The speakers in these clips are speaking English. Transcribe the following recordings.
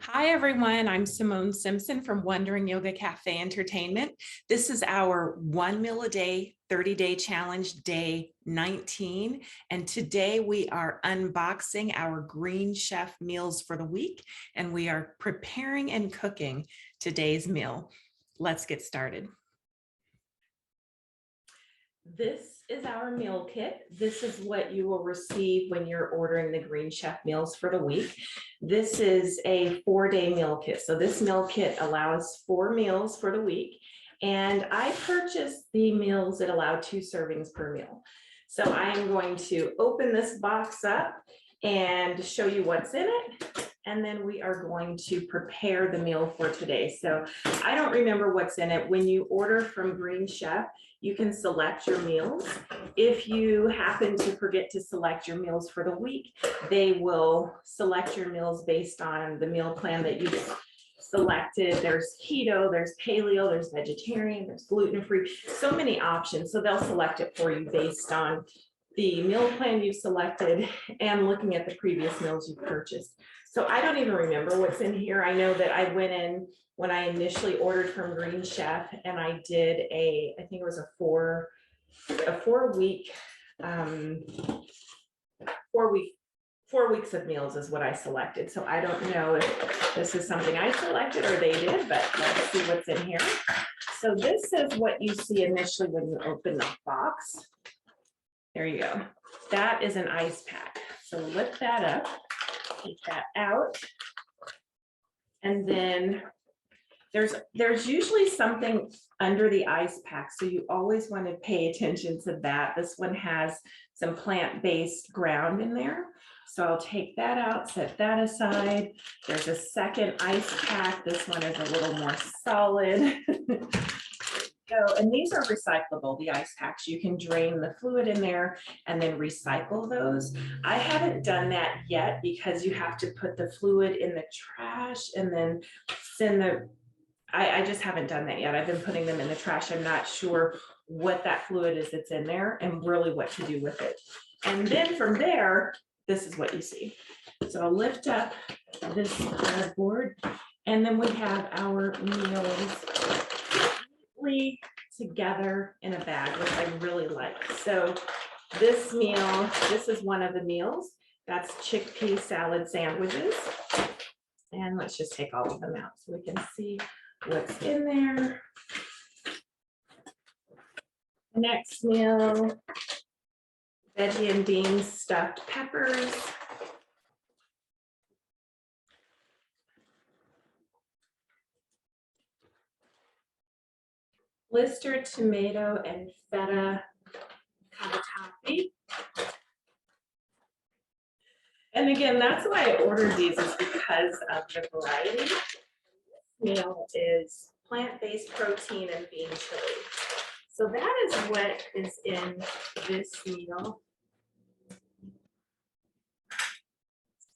Hi, everyone. I'm Simone Simpson from Wondering Yoga Cafe Entertainment. This is our 1 meal a day, 30-day challenge, day 19. And today we are unboxing our Green Chef meals for the week, and we are preparing and cooking today's meal. Let's get started. This is our meal kit. This is what you will receive when you're ordering the Green Chef meals for the week. This is a 4-day meal kit. So this meal kit allows 4 meals for the week. And I purchased the meals that allow 2 servings per meal. So I am going to open this box up and show you what's in it. And then we are going to prepare the meal for today. So I don't remember what's in it. When you order from Green Chef, you can select your meals. If you happen to forget to select your meals for the week, they will select your meals based on the meal plan that you've selected. There's keto, there's paleo, there's vegetarian, there's gluten-free, so many options. So they'll select it for you based on the meal plan you've selected and looking at the previous meals you've purchased. So I don't even remember what's in here. I know that I went in when I initially ordered from Green Chef, and I did I think it was a four weeks of meals is what I selected. So I don't know if this is something I selected or they did, but let's see what's in here. So this is what you see initially when you open the box. There you go. That is an ice pack. So lift that up, take that out, and then there's usually something under the ice pack, so you always want to pay attention to that. This one has some plant-based ground in there, so I'll take that out, set that aside. There's a second ice pack. This one is a little more solid. So, and these are recyclable, the ice packs. You can drain the fluid in there and then recycle those. I haven't done that yet because you have to put the fluid in the trash and then send I just haven't done that yet. I've been putting them in the trash. I'm not sure what that fluid is that's in there and really what to do with it. And then from there, this is what you see. So I'll lift up this board, and then we have our meals together in a bag, which I really like. So this meal, this is one of the meals. That's chickpea salad sandwiches. And let's just take all of them out so we can see what's in there. Next meal, veggie and beans stuffed peppers. Blistered tomato and feta cavatappi. And again, that's why I ordered these, is because of the variety. This meal is plant-based protein and bean chili. So that is what is in this meal.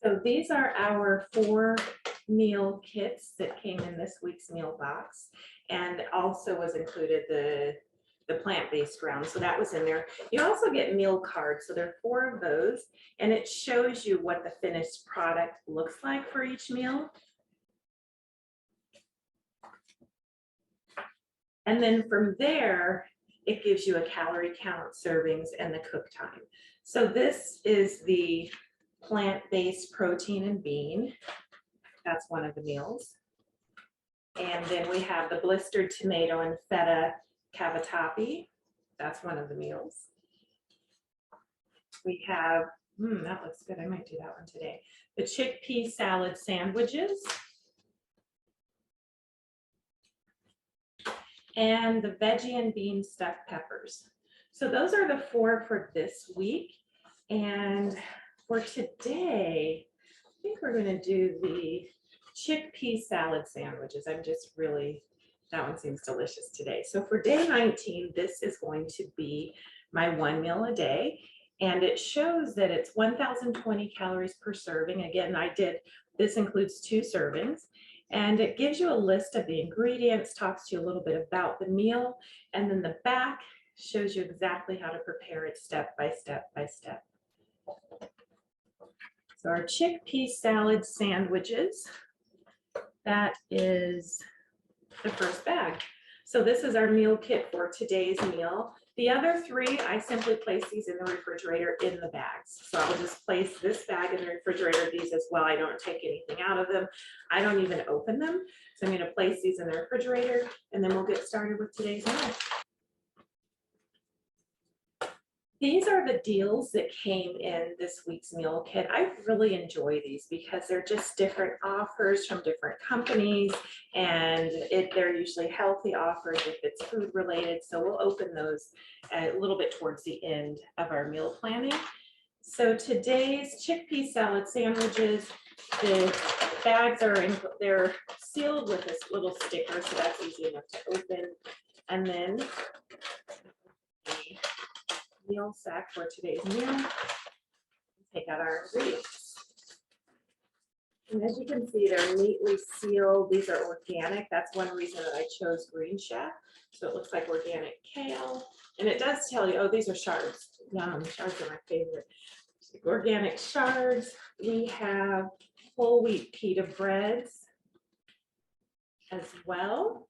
So these are our 4 meal kits that came in this week's meal box, and also was included the plant-based ground. So that was in there. You also get meal cards. So there are 4 of those, and it shows you what the finished product looks like for each meal. And then from there, it gives you a calorie count, servings, and the cook time. So this is the plant-based protein and bean. That's one of the meals. And then we have the blistered tomato and feta cavatappi. That's one of the meals. We have, that looks good. I might do that one today. The chickpea salad sandwiches. And the veggie and bean stuffed peppers. So those are the 4 for this week. And for today, I think we're going to do the chickpea salad sandwiches. I'm just really, that one seems delicious today. So for day 19, this is going to be my 1 meal a day. And it shows that it's 1,020 calories per serving. Again, this includes 2 servings. And it gives you a list of the ingredients, talks to you a little bit about the meal, and then the back shows you exactly how to prepare it step by step by step. So our chickpea salad sandwiches, that is the first bag. So this is our meal kit for today's meal. The other three, I simply place these in the refrigerator in the bags. So I'll just place this bag in the refrigerator, these as well. I don't take anything out of them. I don't even open them. So I'm going to place these in the refrigerator and then we'll get started with today's meal. These are the deals that came in this week's meal kit. I really enjoy these because they're just different offers from different companies, and they're usually healthy offers if it's food related. So we'll open those a little bit towards the end of our meal planning. So today's chickpea salad sandwiches, the bags they're sealed with this little sticker, so that's easy enough to open. And then meal sack for today's meal. Take out our ingredients. And as you can see, they're neatly sealed. These are organic. That's one reason that I chose green chef. So it looks like organic kale. And it does tell you, oh, these are shards. Yum, shards are my favorite. Organic shards. We have whole wheat pita breads as well.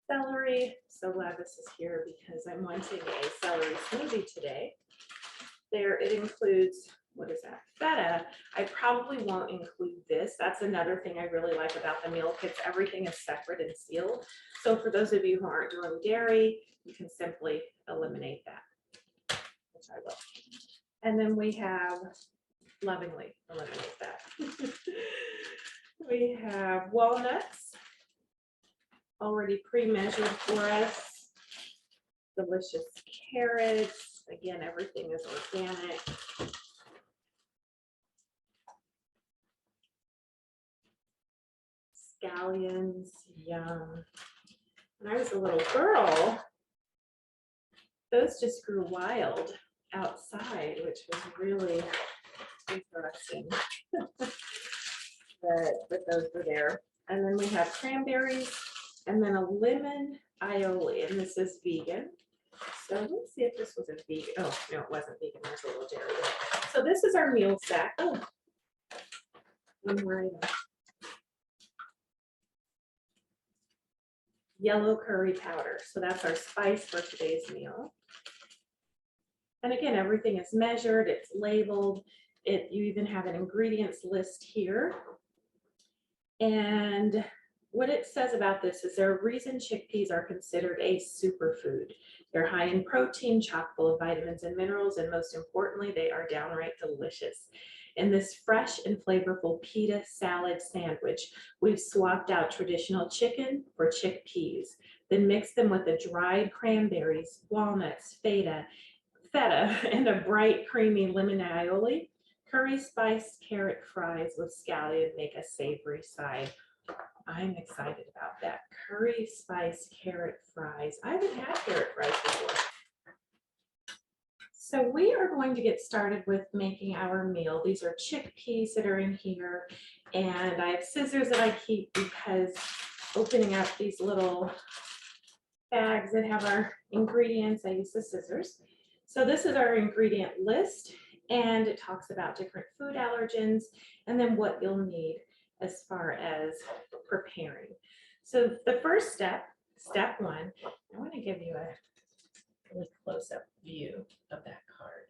Celery. So glad this is here because I'm wanting a celery smoothie today. There it includes, what is that? Feta. I probably won't include this. That's another thing I really like about the meal kits. Everything is separate and sealed. So for those of you who aren't doing dairy, you can simply eliminate that, which I will. And then we have, lovingly eliminate that. We have walnuts, already pre-measured for us. Delicious carrots. Again, everything is organic. Scallions, yum. When I was a little girl, those just grew wild outside, which was really interesting. but those were there. And then we have cranberries. And then a lemon aioli, and this is vegan. So let's see if this was a vegan. Oh, no, it wasn't vegan. There's a little dairy. So this is our meal sack. Oh, yellow curry powder. So that's our spice for today's meal. And again, everything is measured. It's labeled. You even have an ingredients list here. And what it says about this is there a reason chickpeas are considered a superfood. They're high in protein, chock full of vitamins and minerals, and most importantly, they are downright delicious. In this fresh and flavorful pita salad sandwich, we've swapped out traditional chicken for chickpeas, then mixed them with the dried cranberries, walnuts, feta, and a bright, creamy lemon aioli. Curry spiced carrot fries with scallion make a savory side. I'm excited about that. Curry spiced carrot fries. I haven't had carrot fries before. So we are going to get started with making our meal. These are chickpeas that are in here. And I have scissors that I keep because opening up these little bags that have our ingredients, I use the scissors. So this is our ingredient list. And it talks about different food allergens and then what you'll need as far as preparing. So the first step, step one, I want to give you a really close-up view of that card.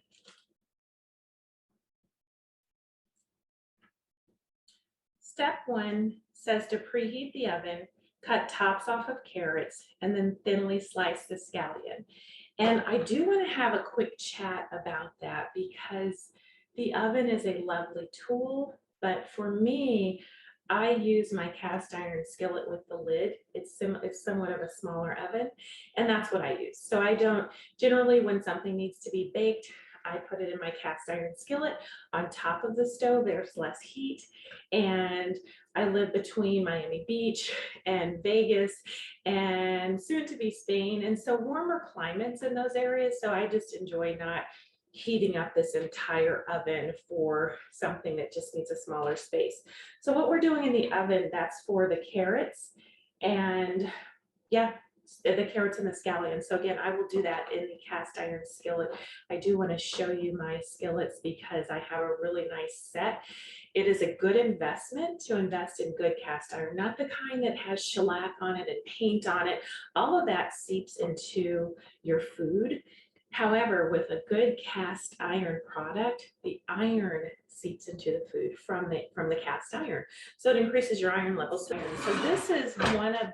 Step one says to preheat the oven, cut tops off of carrots, and then thinly slice the scallion. And I do want to have a quick chat about that because the oven is a lovely tool, but for me, I use my cast iron skillet with the lid. It's somewhat of a smaller oven, and that's what I use. So I don't, generally when something needs to be baked, I put it in my cast iron skillet on top of the stove. There's less heat, and I live between Miami Beach and Vegas and soon to be Spain, and so warmer climates in those areas. So I just enjoy not heating up this entire oven for something that just needs a smaller space. So what we're doing in the oven, that's for the carrots. And yeah, the carrots and the scallions. So again, I will do that in the cast iron skillet. I do want to show you my skillets because I have a really nice set. It is a good investment to invest in good cast iron, not the kind that has shellac on it and paint on it. All of that seeps into your food. However, with a good cast iron product, the iron seeps into the food from the cast iron. So it increases your iron levels. So this is one of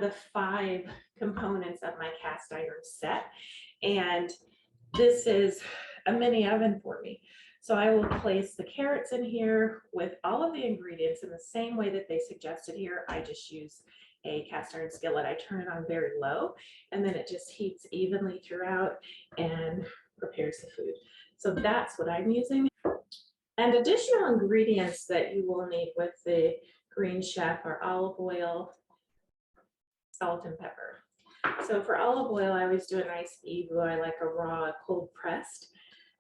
the 5 components of my cast iron set. And this is a mini oven for me. So I will place the carrots in here with all of the ingredients in the same way that they suggested here. I just use a cast iron skillet. I turn it on very low, and then it just heats evenly throughout and prepares the food. So that's what I'm using. And additional ingredients that you will need with the Green Chef are olive oil, salt, and pepper. So for olive oil, I always do a nice EVU. I like a raw, cold pressed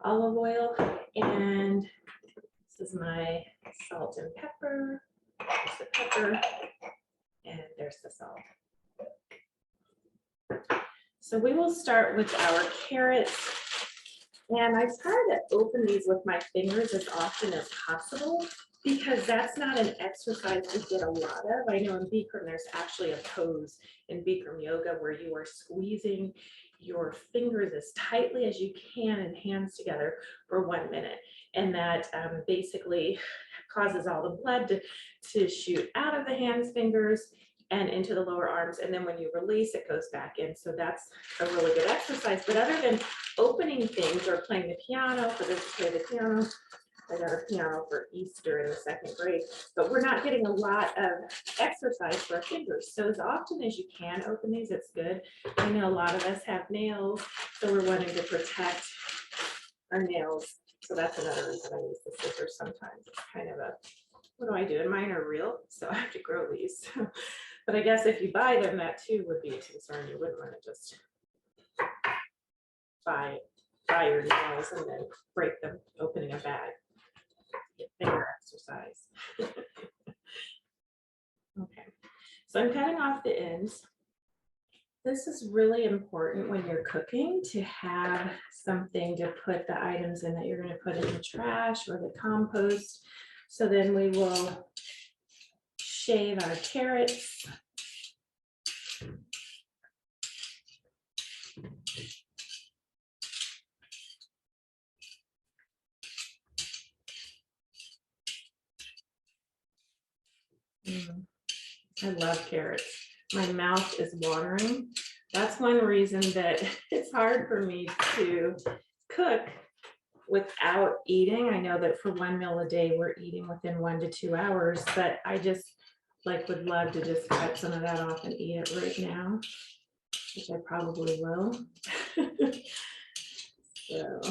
olive oil. And this is my salt and pepper. There's the pepper, and there's the salt. So we will start with our carrots. And I try to open these with my fingers as often as possible because that's not an exercise we get a lot of. I know in Bikram, there's actually a pose in Bikram yoga where you are squeezing your fingers as tightly as you can and hands together for 1 minute. And that basically causes all the blood to shoot out of the hands, fingers, and into the lower arms. And then when you release, it goes back in. So that's a really good exercise. But other than opening things or playing the piano, for this to play the piano, I got a piano for Easter in the 2nd grade, but we're not getting a lot of exercise for our fingers. So as often as you can open these, it's good. I know a lot of us have nails, so we're wanting to protect our nails. So that's another reason I use the scissors sometimes. It's kind of a, what do I do? And mine are real, so I have to grow these. But I guess if you buy them, that too would be a concern. You wouldn't want to just buy your nails and then break them opening a bag. Get finger exercise. Okay, so I'm cutting off the ends. This is really important when you're cooking to have something to put the items in that you're going to put in the trash or the compost. So then we will shave our carrots. I love carrots. My mouth is watering. That's one reason that it's hard for me to cook without eating. I know that for 1 meal a day, we're eating within 1 to 2 hours, but I just would love to just cut some of that off and eat it right now, which I probably will. So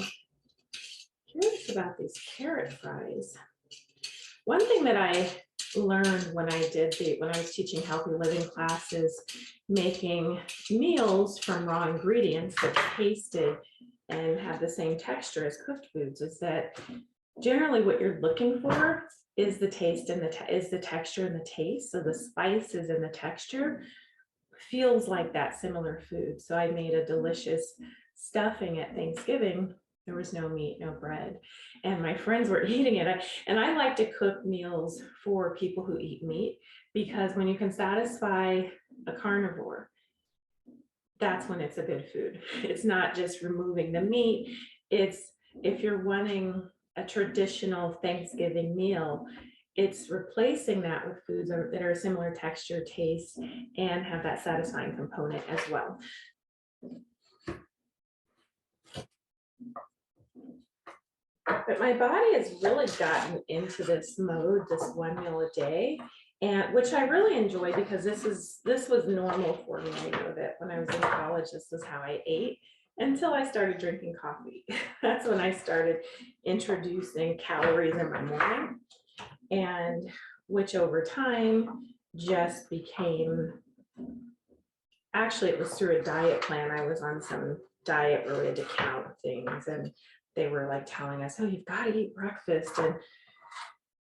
curious about these carrot fries. One thing that I learned when I was teaching healthy living classes, making meals from raw ingredients that tasted and have the same texture as cooked foods, is that generally what you're looking for is the taste and the texture and the taste. So the spices and the texture feels like that similar food. So I made a delicious stuffing at Thanksgiving. There was no meat, no bread, and my friends were eating it. And I like to cook meals for people who eat meat, because when you can satisfy a carnivore, that's when it's a good food. It's not just removing the meat. It's, if you're wanting a traditional Thanksgiving meal, it's replacing that with foods that are similar texture, taste, and have that satisfying component as well. But my body has really gotten into this mode, this 1 meal a day, and which I really enjoy, because this was normal for me. I know that when I was in college, this was how I ate until I started drinking coffee. That's when I started introducing calories in my morning, and which over time just became, actually it was through a diet plan. I was on some diet where we had to count things, and they were like telling us, oh, you've got to eat breakfast. And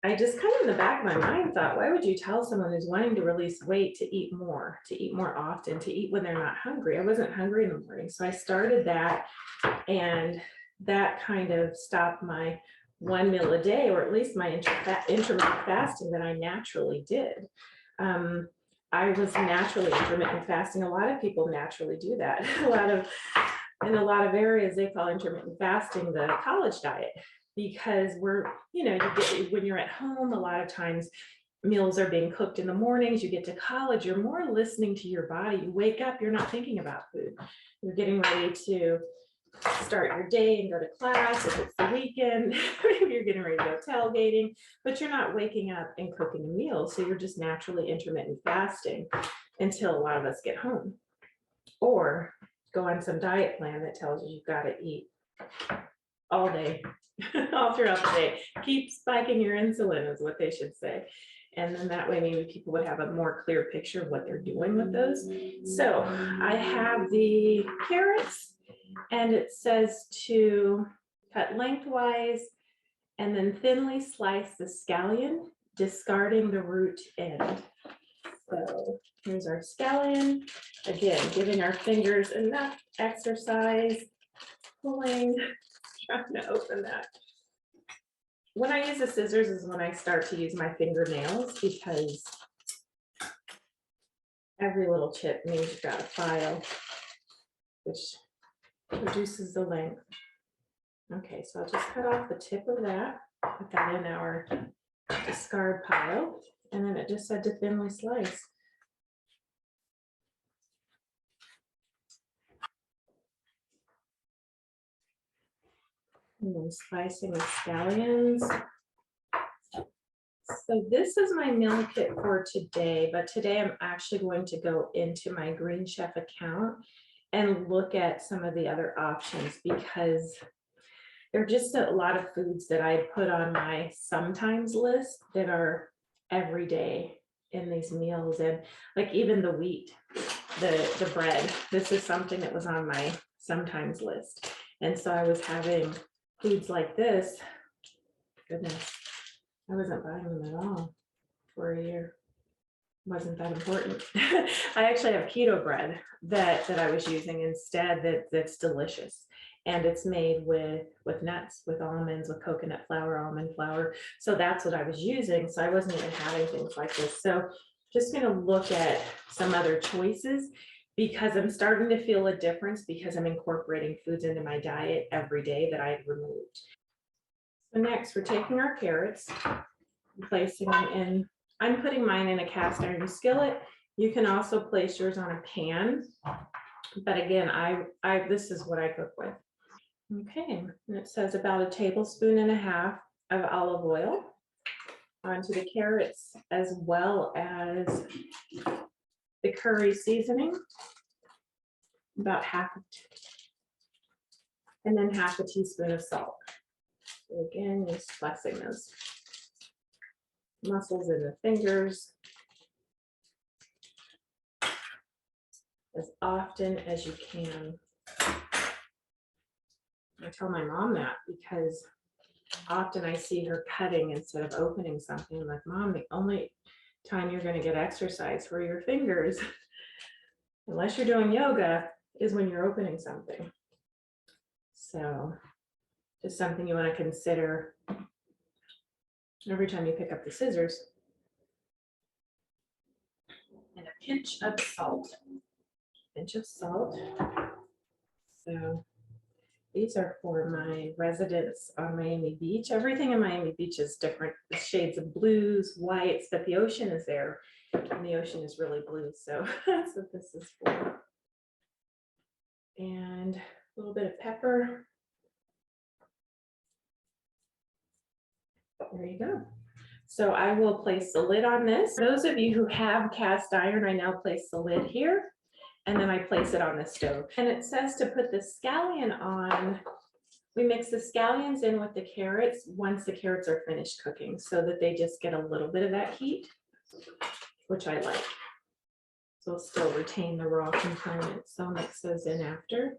I just kind of in the back of my mind thought, why would you tell someone who's wanting to release weight to eat more often, to eat when they're not hungry? I wasn't hungry in the morning. So I started that, and that kind of stopped my 1 meal a day, or at least my intermittent fasting that I naturally did. I was naturally intermittent fasting. A lot of people naturally do that. In a lot of areas, they call intermittent fasting the college diet, because when you're at home, a lot of times meals are being cooked in the mornings. You get to college, you're more listening to your body. You wake up, you're not thinking about food. You're getting ready to start your day and go to class. If it's the weekend, maybe you're getting ready to go tailgating, but you're not waking up and cooking a meal. So you're just naturally intermittent fasting until a lot of us get home, or go on some diet plan that tells you you've got to eat all day, all throughout the day. Keep spiking your insulin is what they should say. And then that way maybe people would have a more clear picture of what they're doing with those. So I have the carrots, and it says to cut lengthwise and then thinly slice the scallion, discarding the root end. So here's our scallion. Again, giving our fingers enough exercise, pulling, trying to open that. When I use the scissors is when I start to use my fingernails, because every little chip means you've got a file, which reduces the length. Okay, so I'll just cut off the tip of that, put that in our discard pile, and then it just said to thinly slice. And then slicing the scallions. So this is my meal kit for today, but today I'm actually going to go into my Green Chef account and look at some of the other options, because there are just a lot of foods that I put on my sometimes list that are every day in these meals. And like even the wheat, the bread, this is something that was on my sometimes list. And so I was having foods like this. Goodness, I wasn't buying them at all for a year. Wasn't that important. I actually have keto bread that I was using instead, that's delicious. And it's made with nuts, with almonds, with coconut flour, almond flour. So that's what I was using. So I wasn't even having things like this. So just going to look at some other choices, because I'm starting to feel a difference, because I'm incorporating foods into my diet every day that I had removed. So next, we're taking our carrots, placing them in. I'm putting mine in a cast iron skillet. You can also place yours on a pan, but again, this is what I cook with. Okay, and it says about 1.5 tablespoons of olive oil onto the carrots, as well as the curry seasoning, about and then 1/2 teaspoon of salt. So again, just flexing those muscles in the fingers as often as you can. I tell my mom that, because often I see her cutting instead of opening something. I'm like, Mom, the only time you're going to get exercise for your fingers, unless you're doing yoga, is when you're opening something. So just something you want to consider every time you pick up the scissors. And a pinch of salt. Pinch of salt. So these are for my residents on Miami Beach. Everything in Miami Beach is different shades of blues, whites, but the ocean is there, and the ocean is really blue. So that's what this is for. And a little bit of pepper. There you go. So I will place the lid on this. Those of you who have cast iron, I now place the lid here, and then I place it on the stove. And it says to put the scallion on. We mix the scallions in with the carrots once the carrots are finished cooking, so that they just get a little bit of that heat, which I like. So we'll still retain the raw component. So mix those in after.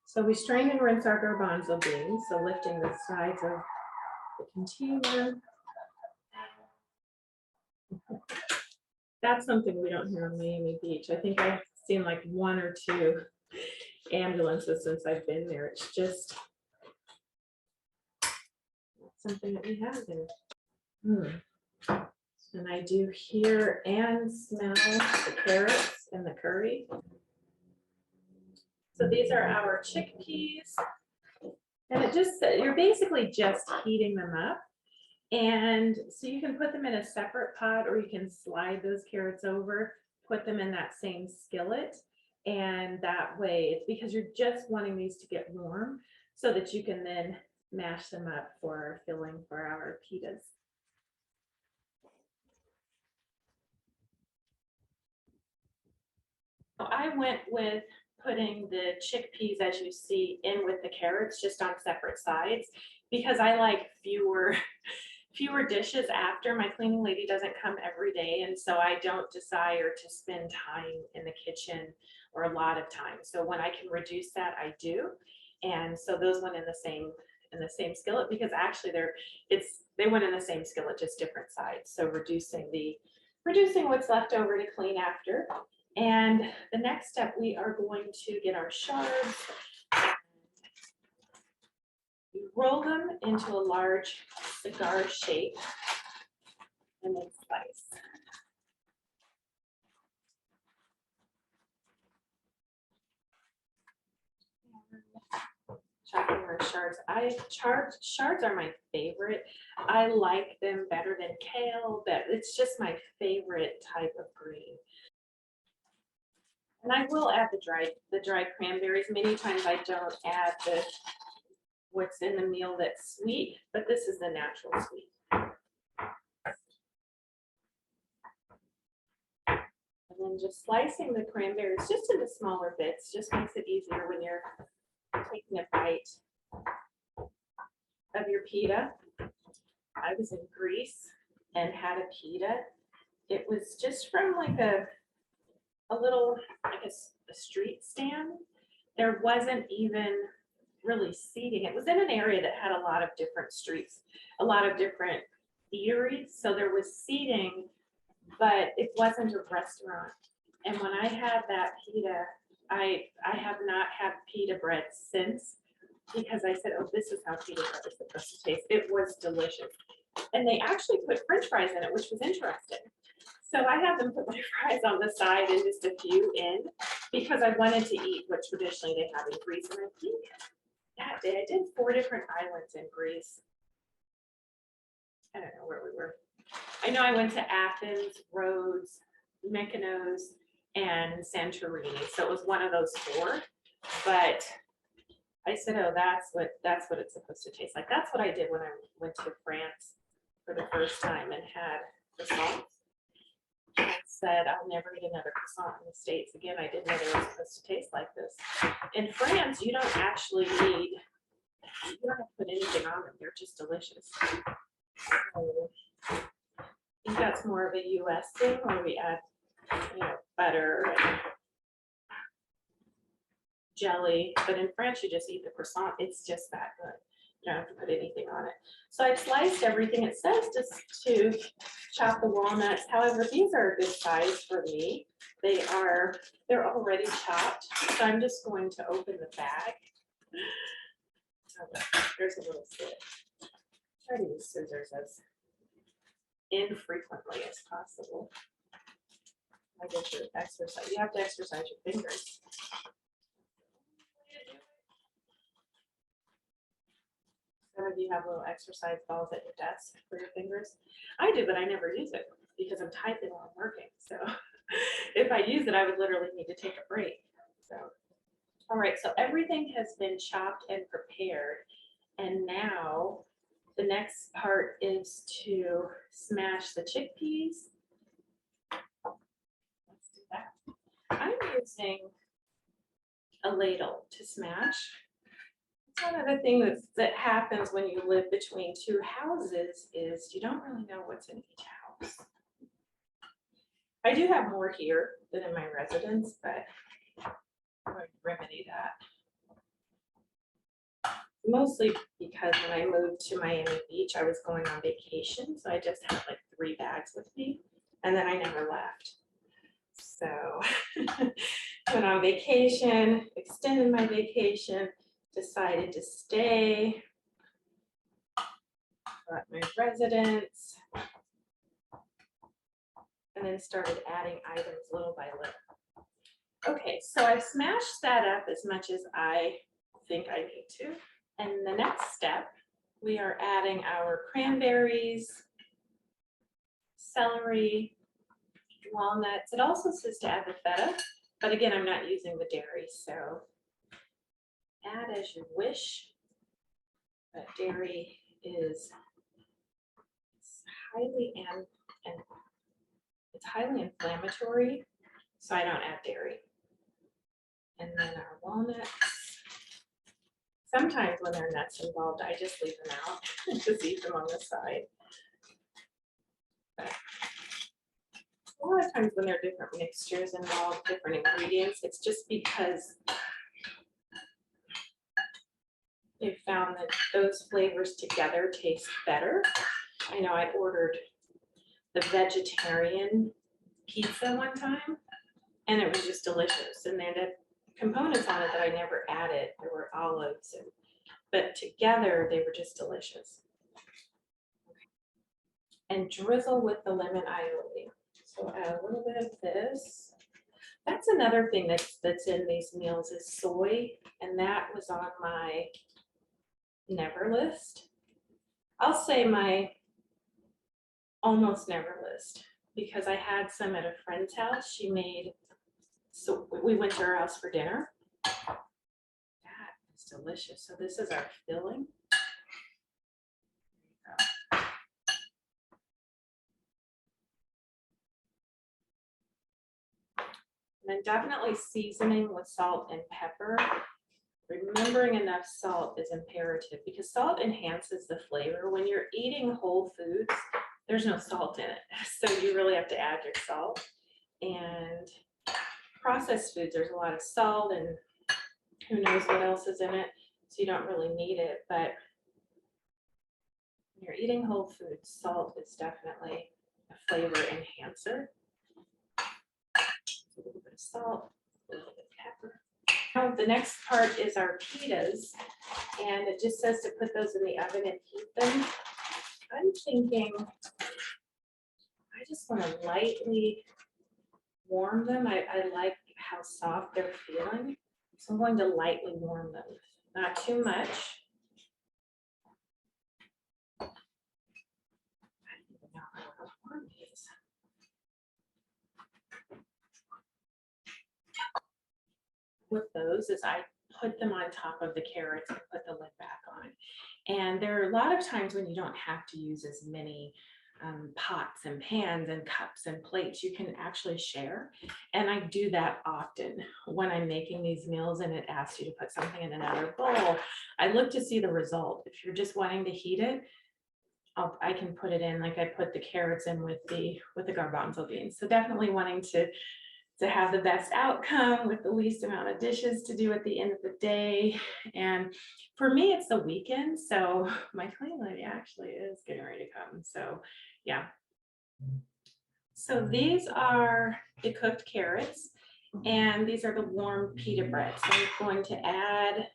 So we strain and rinse our garbanzo beans. So lifting the sides of the container. That's something we don't hear on Miami Beach. I think I've seen like 1 or 2 ambulances since I've been there. It's just something that we have there. And I do hear and smell the carrots and the curry. So these are our chickpeas. And it just, you're basically just heating them up. And so you can put them in a separate pot, or you can slide those carrots over, put them in that same skillet. And that way, it's because you're just wanting these to get warm so that you can then mash them up for filling for our pitas. I went with putting the chickpeas, as you see, in with the carrots, just on separate sides, because I like fewer dishes after. My cleaning lady doesn't come every day, and so I don't desire to spend time in the kitchen, or a lot of time. So when I can reduce that, I do. And so those went in the same skillet, because actually they went in the same skillet, just different sides. So reducing what's left over to clean after. And the next step, we are going to get our shards. We roll them into a large cigar shape and then slice. Chopping our shards. Shards are my favorite. I like them better than kale, but it's just my favorite type of green. And I will add the dried cranberries. Many times I don't add what's in the meal that's sweet, but this is the natural sweet. And then just slicing the cranberries just into smaller bits just makes it easier when you're taking a bite of your pita. I was in Greece and had a pita. It was just from like a little, I guess, a street stand. There wasn't even really seating. It was in an area that had a lot of different streets, a lot of different eateries. So there was seating, but it wasn't a restaurant. And when I had that pita, I have not had pita bread since, because I said, oh, this is how pita bread is supposed to taste. It was delicious. And they actually put French fries in it, which was interesting. So I had them put my fries on the side and just a few in, because I wanted to eat what traditionally they have in Greece. And I think that day I did 4 different islands in Greece. I don't know where we were. I know I went to Athens, Rhodes, Mykonos, and Santorini. So it was one of those 4. But I said, oh, that's what it's supposed to taste like. That's what I did when I went to France for the first time and had croissants. I said, I'll never eat another croissant in the States again. I didn't know they were supposed to taste like this. In France, you don't actually need, you don't have to put anything on them. They're just delicious. So I think that's more of a US thing, where we add, butter and jelly. But in France, you just eat the croissant. It's just that good. You don't have to put anything on it. So I've sliced everything. It says just to chop the walnuts. However, these are a good size for me. They're already chopped. So I'm just going to open the bag. Oh, there's a little slit. Try to use scissors as infrequently as possible. I guess you exercise. You have to exercise your fingers. Some of you have little exercise balls at your desk for your fingers. I do, but I never use it because I'm typing while I'm working. So if I use it, I would literally need to take a break. So, all right, so everything has been chopped and prepared. And now the next part is to smash the chickpeas. Let's do that. I'm using a ladle to smash. One of the things that happens when you live between 2 houses is you don't really know what's in each house. I do have more here than in my residence, but I'm going to remedy that. Mostly because when I moved to Miami Beach, I was going on vacation, so I just had like 3 bags with me. and then I never left. So went on vacation, extended my vacation, decided to stay, got my residence, and then started adding items little by little. Okay, so I've smashed that up as much as I think I need to. And the next step, we are adding our cranberries, celery, walnuts. It also says to add the feta, but again, I'm not using the dairy, so add as you wish. But dairy is highly inflammatory, so I don't add dairy. And then our walnuts. Sometimes when there are nuts involved, I just leave them out, just eat them on the side. But a lot of times when there are different mixtures involved, different ingredients, it's just because they've found that those flavors together taste better. I know I ordered the vegetarian pizza one time, and it was just delicious. And they had components on it that I never added. There were olives, but together they were just delicious. And drizzle with the lemon aioli. So add a little bit of this. That's another thing that's in these meals is soy, and that was on my never list. I'll say my almost never list, because I had some at a friend's house. She made, so we went to her house for dinner. That is delicious. So this is our filling. And then definitely seasoning with salt and pepper. Remembering enough salt is imperative because salt enhances the flavor. When you're eating whole foods, there's no salt in it. So you really have to add your salt. And processed foods, there's a lot of salt and who knows what else is in it. So you don't really need it. But when you're eating whole foods, salt is definitely a flavor enhancer. A little bit of salt, a little bit of pepper. Now the next part is our pitas, and it just says to put those in the oven and heat them. I'm thinking I just want to lightly warm them. I like how soft they're feeling, so I'm going to lightly warm them, not too much. I don't even know how to warm these. With those is I put them on top of the carrots and put the lid back on. And there are a lot of times when you don't have to use as many pots and pans and cups and plates. You can actually share. And I do that often when I'm making these meals and it asks you to put something in another bowl. I look to see the result. If you're just wanting to heat it, I can put it in, like I put the carrots in with the garbanzo beans. So definitely wanting to have the best outcome with the least amount of dishes to do at the end of the day. And for me, it's the weekend. So my clean lady actually is getting ready to come. So yeah. So these are the cooked carrots and these are the warm pita bread. So I'm going to add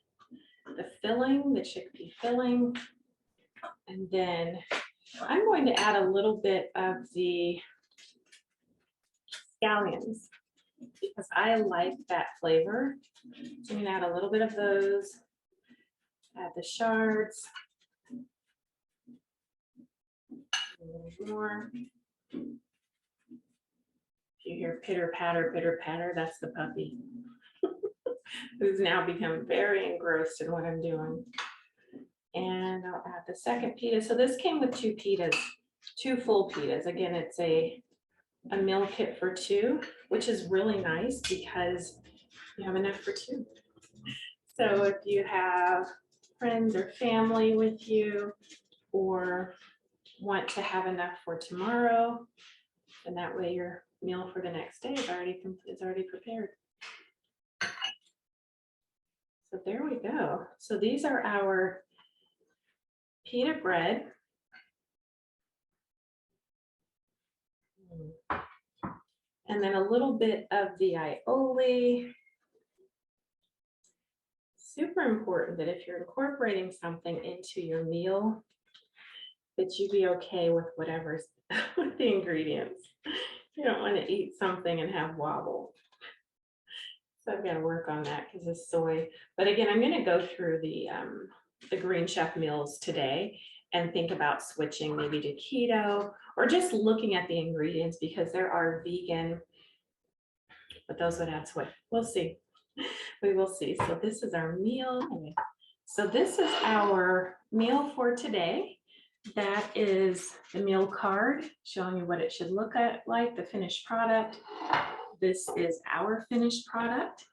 the filling, the chickpea filling. And then I'm going to add a little bit of the scallions, because I like that flavor. So I'm gonna add a little bit of those, add the shards, a little more. If you hear pitter patter, that's the puppy who's now become very engrossed in what I'm doing. And I'll add the second pita. So this came with 2 pitas, 2 full pitas. Again, it's a meal kit for 2, which is really nice because you have enough for 2. So if you have friends or family with you or want to have enough for tomorrow, and that way your meal for the next day is already prepared. So there we go. So these are our pita bread. And then a little bit of the aioli. Super important that if you're incorporating something into your meal, that you be okay with whatever's with the ingredients. You don't want to eat something and have wobble. So I've got to work on that because of soy. But again, I'm going to go through the Green Chef meals today and think about switching maybe to keto or just looking at the ingredients because there are vegan, but those would add soy. We'll see. We will see. So this is our meal. So this is our meal for today. That is the meal card showing you what it should look like, the finished product. This is our finished product.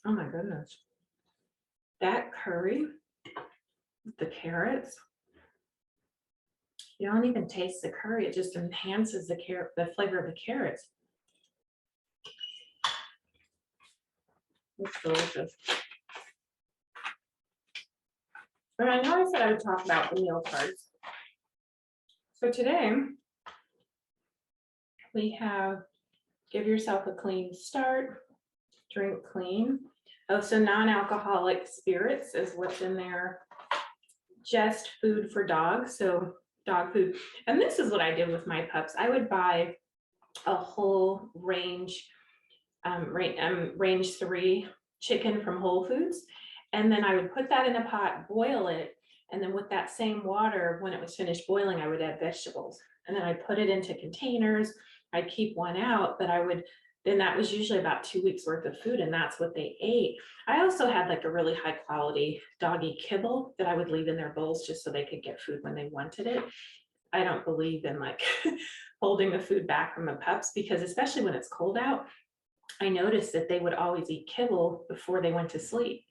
Oh my goodness. That curry, the carrots, you don't even taste the curry. It just enhances the flavor of the carrots. It's delicious. But I know I said I would talk about the meal cards. So today we have give yourself a clean start, drink clean. Oh, so non-alcoholic spirits is what's in there. Just food for dogs, so dog food. And this is what I did with my pups. I would buy a whole range 3 chicken from Whole Foods. And then I would put that in a pot, boil it. And then with that same water, when it was finished boiling, I would add vegetables. And then I'd put it into containers. I'd keep one out, but then that was usually about 2 weeks worth of food. And that's what they ate. I also had like a really high quality doggy kibble that I would leave in their bowls just so they could get food when they wanted it. I don't believe in like holding the food back from the pups because especially when it's cold out, I noticed that they would always eat kibble before they went to sleep.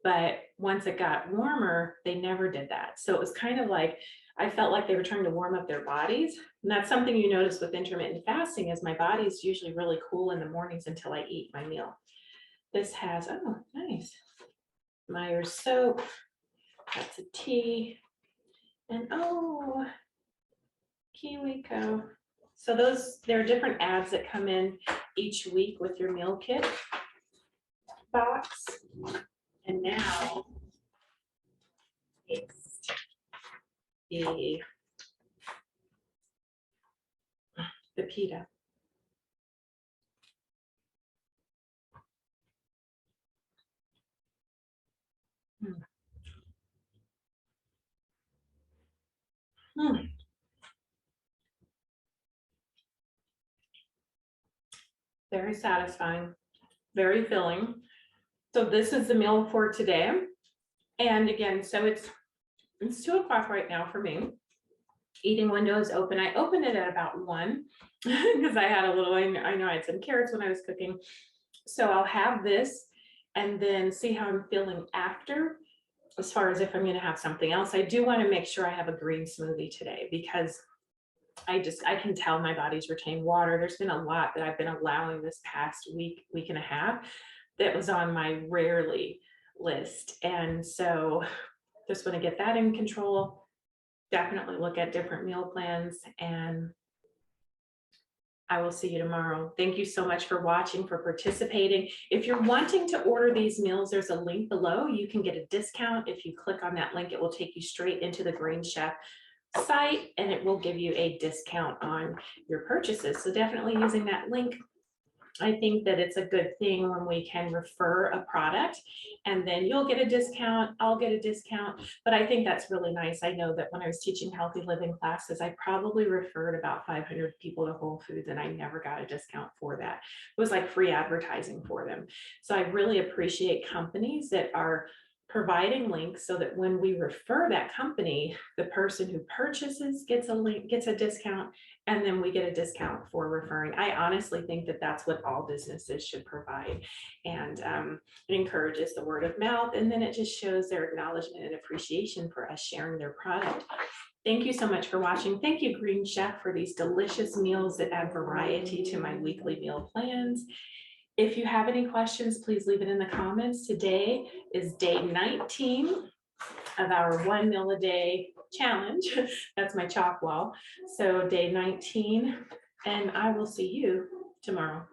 But once it got warmer, they never did that. So it was kind of like, I felt like they were trying to warm up their bodies. And that's something you notice with intermittent fasting is my body's usually really cool in the mornings until I eat my meal. This has, oh, nice. Myers soap, that's a tea. And oh, KiwiCo. So there are different ads that come in each week with your meal kit box. And now it's the pita. Very satisfying, very filling. So this is the meal for today. And again, so it's 2 o'clock right now for me. Eating window is open. I opened it at about 1 because I had a little, I know I had some carrots when I was cooking. So I'll have this and then see how I'm feeling after as far as if I'm going to have something else. I do want to make sure I have a green smoothie today because I can tell my body's retained water. There's been a lot that I've been allowing this past week and a half that was on my rarely list. And so just want to get that in control. Definitely look at different meal plans, and I will see you tomorrow. Thank you so much for watching, for participating. If you're wanting to order these meals, there's a link below. You can get a discount. If you click on that link, it will take you straight into the Green Chef site and it will give you a discount on your purchases. So definitely using that link. I think that it's a good thing when we can refer a product and then you'll get a discount, I'll get a discount, but I think that's really nice. I know that when I was teaching healthy living classes, I probably referred about 500 people to Whole Foods and I never got a discount for that. It was like free advertising for them. So I really appreciate companies that are providing links so that when we refer that company, the person who purchases gets a link, gets a discount, and then we get a discount for referring. I honestly think that that's what all businesses should provide. And it encourages the word of mouth, and then it just shows their acknowledgement and appreciation for us sharing their product. Thank you so much for watching. Thank you, Green Chef, for these delicious meals that add variety to my weekly meal plans. If you have any questions, please leave it in the comments. Today is day 19 of our 1 meal a day challenge. That's my chalk wall. So day 19, and I will see you tomorrow.